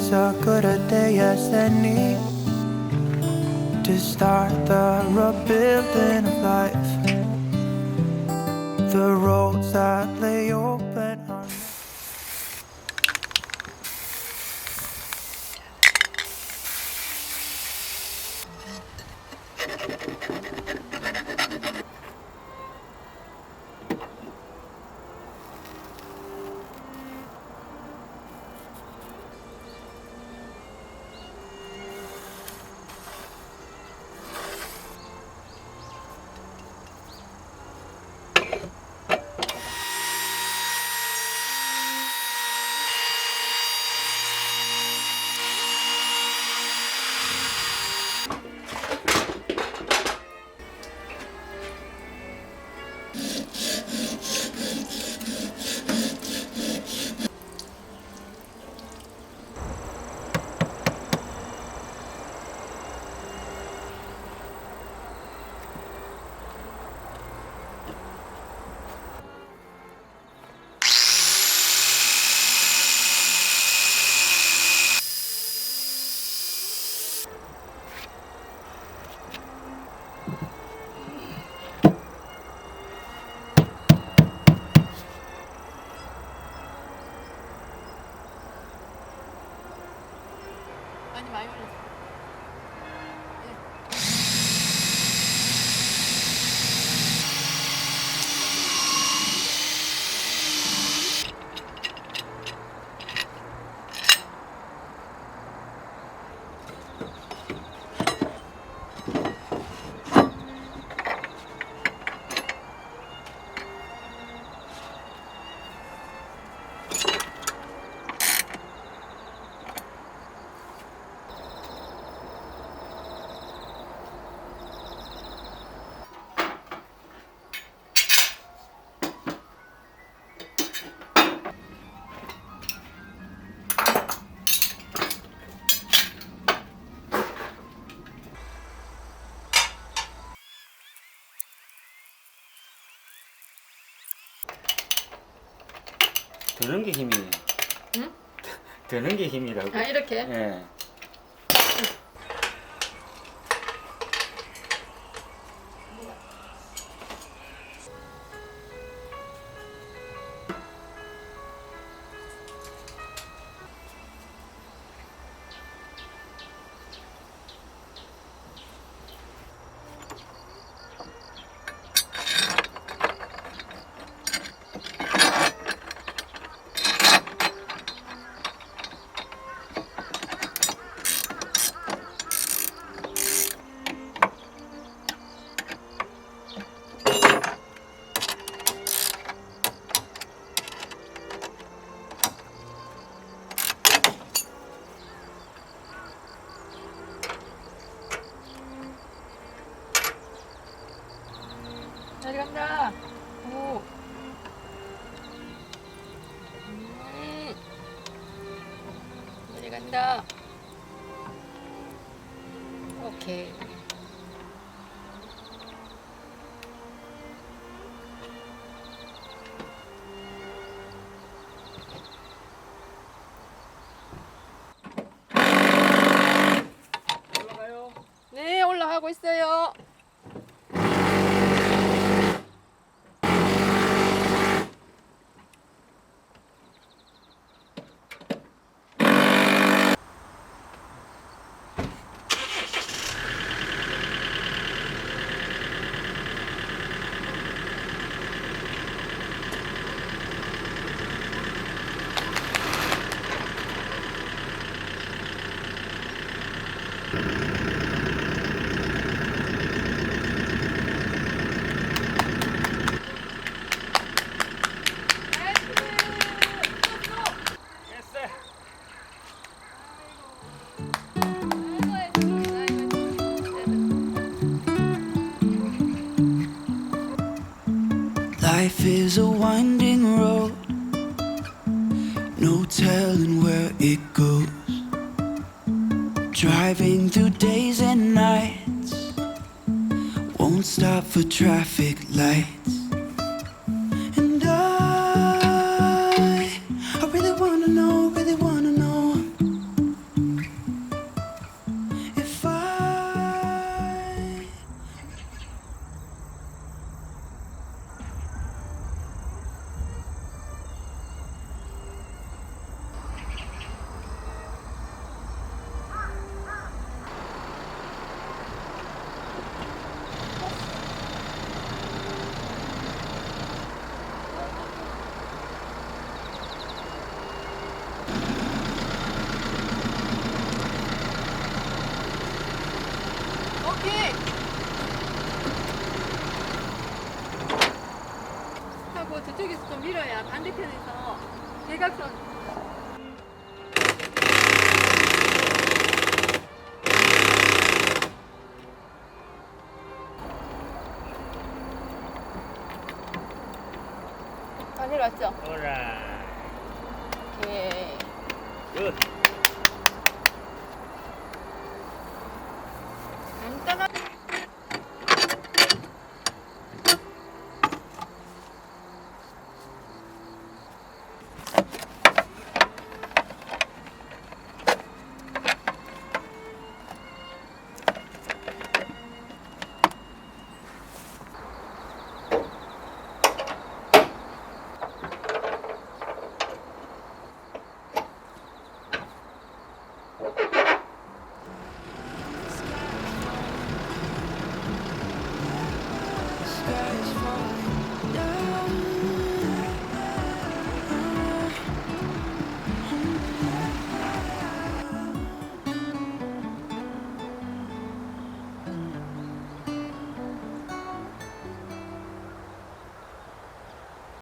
It's a good a day as any to start the rebuilding of life. The roads that lay open are 많이 많이 올렸어. 드는 게 힘이네. 응? 드는 게 힘이라고. 아 이렇게? 예. 잘 간다. 오. 잘 간다. 오케이. 올라가요. 네, 올라가고 있어요. life is a winding road, no telling where it goes. Driving through days and nights, won't stop for traffic lights. And I really wanna know 하고 저쪽에서 좀 밀어야 반대편에서 대각선. 다 내려왔죠? 오라. 오케이. 굿.